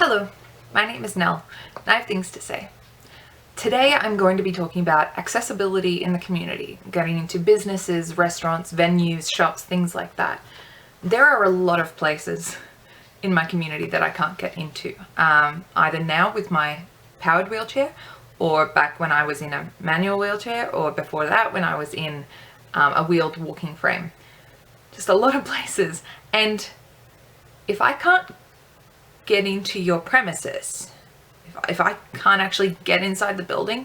Hello, my name is Nell, and I have things to say. Today I'm going to be talking about accessibility in the community, getting into businesses, restaurants, venues, shops, things like that. There are a lot of places in my community that I can't get into, either now with my powered wheelchair, or back when I was in a manual wheelchair, or before that when I was in a wheeled walking frame. Just a lot of places. And if I can't get into your premises, if I can't actually get inside the building,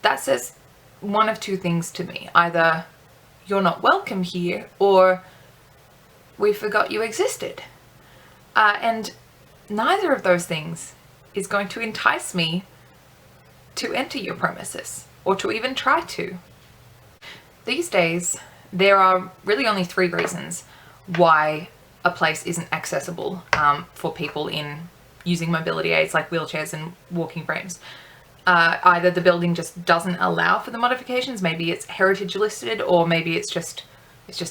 that says one of two things to me. Either you're not welcome here, or we forgot you existed. And neither of those things is going to entice me to enter your premises, or to even try to. These days, there are really only three reasons why a place isn't accessible for people in using mobility aids like wheelchairs and walking frames. Either the building just doesn't allow for the modifications, maybe it's heritage listed, or maybe it's just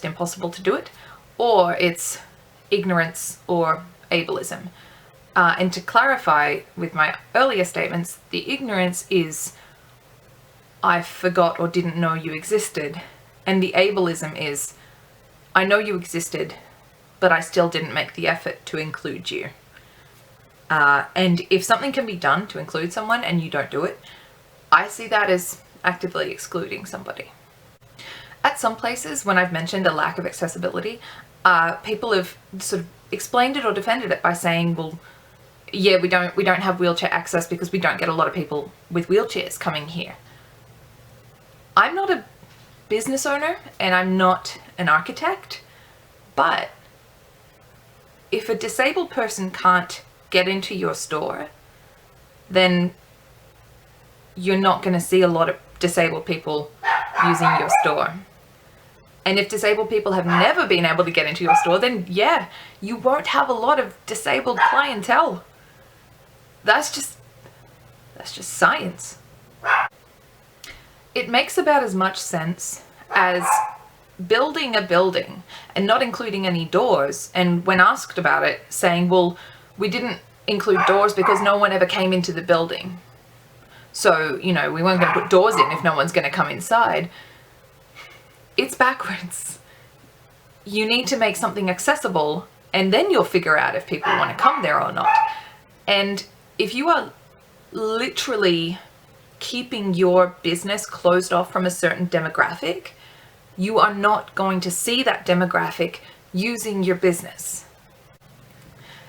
impossible to do it, or it's ignorance or ableism. And to clarify with my earlier statements, the ignorance is I forgot or didn't know you existed, and the ableism is I know you existed, but I still didn't make the effort to include you. And if something can be done to include someone and you don't do it, I see that as actively excluding somebody. At some places, when I've mentioned a lack of accessibility, people have sort of explained it or defended it by saying, well, yeah, we don't have wheelchair access because we don't get a lot of people with wheelchairs coming here. I'm not a business owner and I'm not an architect, but if a disabled person can't get into your store, then you're not going to see a lot of disabled people using your store. And if disabled people have never been able to get into your store, then yeah, you won't have a lot of disabled clientele. That's just science. It makes about as much sense as building a building and not including any doors, and when asked about it, saying, well, we didn't include doors because no one ever came into the building. So, we weren't going to put doors in if no one's going to come inside. It's backwards. You need to make something accessible, and then you'll figure out if people want to come there or not. And if you are literally keeping your business closed off from a certain demographic, you are not going to see that demographic using your business.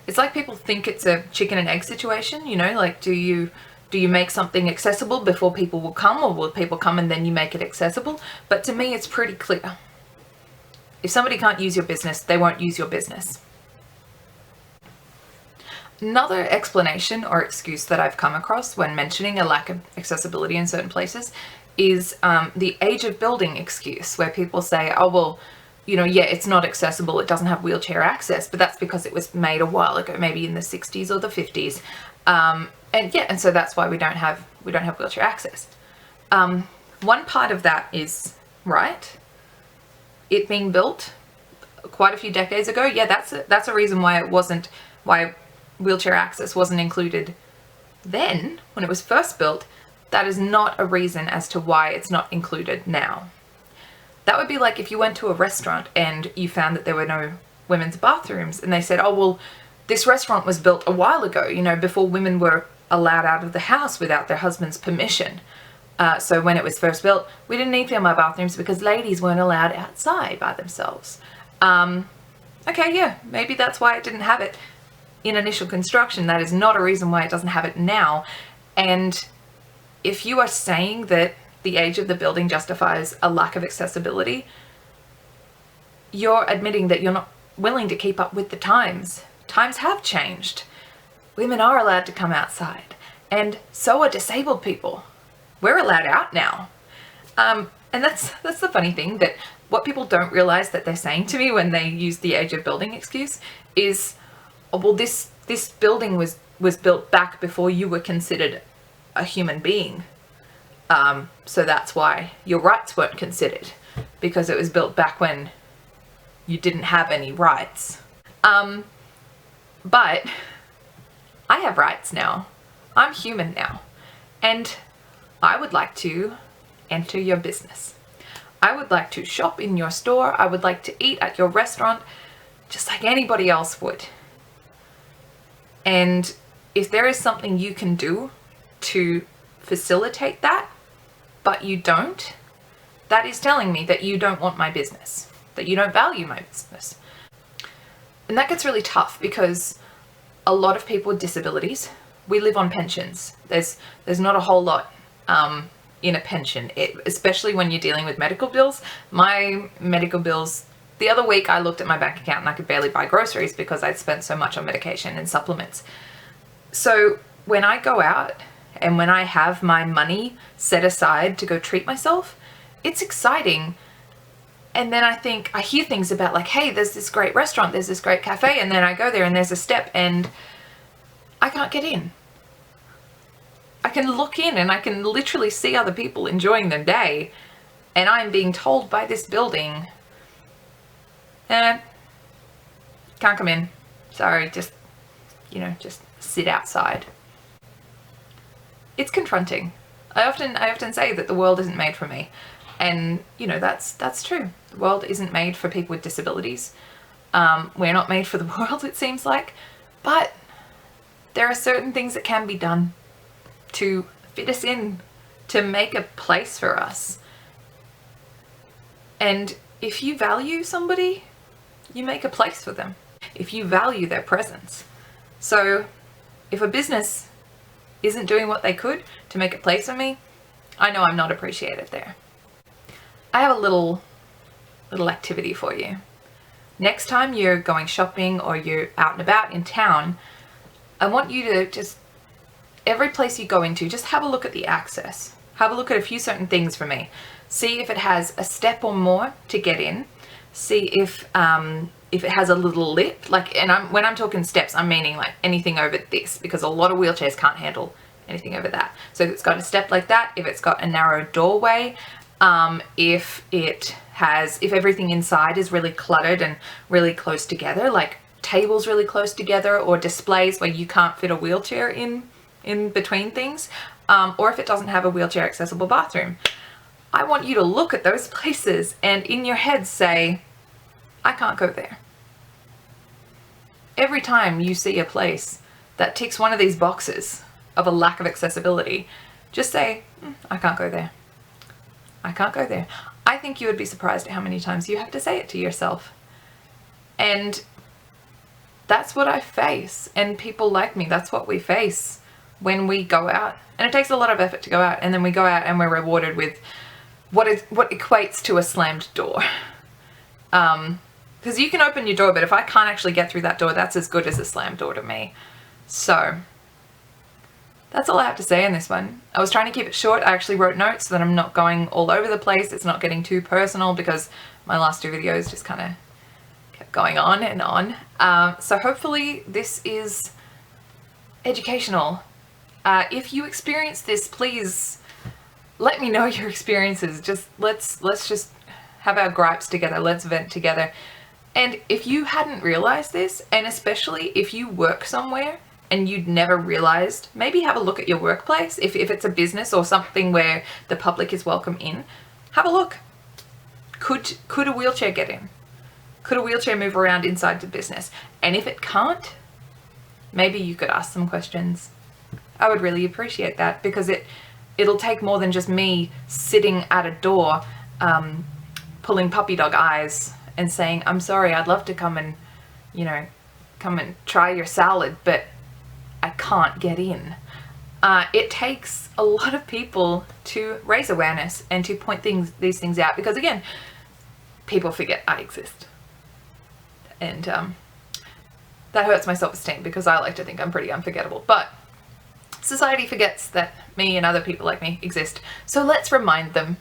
It's like people think it's a chicken and egg situation, like do you make something accessible before people will come, or will people come and then you make it accessible? But to me, it's pretty clear. If somebody can't use your business, they won't use your business. Another explanation or excuse that I've come across when mentioning a lack of accessibility in certain places is the age of building excuse, where people say, oh, well, yeah, it's not accessible, it doesn't have wheelchair access, but that's because it was made a while ago, maybe in the 60s or the 50s. And so that's why we don't have wheelchair access. One part of that is right. It being built quite a few decades ago, yeah, that's a reason why why wheelchair access wasn't included then when it was first built. That is not a reason as to why it's not included now. That would be like if you went to a restaurant and you found that there were no women's bathrooms, and they said, oh, well, this restaurant was built a while ago, before women were allowed out of the house without their husband's permission. So when it was first built, we didn't need female bathrooms because ladies weren't allowed outside by themselves. Okay, yeah, maybe that's why it didn't have it in initial construction. That is not a reason why it doesn't have it now. And if you are saying that the age of the building justifies a lack of accessibility, you're admitting that you're not willing to keep up with the times. Times have changed. Women are allowed to come outside, and so are disabled people. We're allowed out now. And that's the funny thing, that what people don't realize that they're saying to me when they use the age of building excuse is, oh, well, this building was built back before you were considered a human being. So that's why your rights weren't considered, because it was built back when you didn't have any rights. But I have rights now. I'm human now. And I would like to enter your business. I would like to shop in your store. I would like to eat at your restaurant just like anybody else would. And if there is something you can do to facilitate that, but you don't, that is telling me that you don't want my business, that you don't value my business. And that gets really tough because a lot of people with disabilities, we live on pensions. There's not a whole lot in a pension, especially when you're dealing with medical bills. My medical bills, the other week I looked at my bank account and I could barely buy groceries because I'd spent so much on medication and supplements. So when I go out and when I have my money set aside to go treat myself, it's exciting. And then I hear things about like, hey, there's this great restaurant, there's this great cafe, and then I go there and there's a step and I can't get in. I can look in and I can literally see other people enjoying their day, and I'm being told by this building, can't come in. Sorry, just sit outside. It's confronting. I often say that the world isn't made for me. And that's true. The world isn't made for people with disabilities. We're not made for the world, it seems like. But there are certain things that can be done to fit us in, to make a place for us. And if you value somebody, you make a place for them. If you value their presence. So if a business isn't doing what they could to make a place for me, I know I'm not appreciated there. I have a little activity for you. Next time you're going shopping or you're out and about in town, I want you to just, every place you go into, just have a look at the access. Have a look at a few certain things for me. See if it has a step or more to get in. See if it has a little lip, when I'm talking steps, I'm meaning like anything over this, because a lot of wheelchairs can't handle anything over that. So if it's got a step like that, if it's got a narrow doorway, if everything inside is really cluttered and really close together, like tables really close together, or displays where you can't fit a wheelchair in between things, or if it doesn't have a wheelchair accessible bathroom. I want you to look at those places and in your head say, I can't go there. Every time you see a place that ticks one of these boxes of a lack of accessibility, just say, I can't go there. I can't go there. I think you would be surprised at how many times you have to say it to yourself. And that's what I face. And people like me, that's what we face when we go out. And it takes a lot of effort to go out. And then we go out and we're rewarded with what equates to a slammed door. Because you can open your door, but if I can't actually get through that door, that's as good as a slammed door to me. So that's all I have to say in this one. I was trying to keep it short. I actually wrote notes so that I'm not going all over the place. It's not getting too personal because my last two videos just kind of kept going on and on. So hopefully this is educational. If you experience this, please let me know your experiences. Let's just have our gripes together. Let's vent together. And if you hadn't realized this, and especially if you work somewhere and you'd never realized, maybe have a look at your workplace. If it's a business or something where the public is welcome in, have a look. Could a wheelchair get in? Could a wheelchair move around inside the business? And if it can't, maybe you could ask some questions. I would really appreciate that, because it'll take more than just me sitting at a door pulling puppy dog eyes and saying, I'm sorry, I'd love to come and try your salad, but I can't get in. It takes a lot of people to raise awareness and to point these things out, because again, people forget I exist. And that hurts my self-esteem, because I like to think I'm pretty unforgettable. But society forgets that me and other people like me exist. So let's remind them.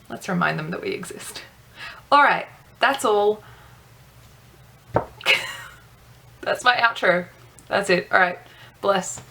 Let's remind them that we exist. All right, that's all. That's my outro. That's it. All right, bless.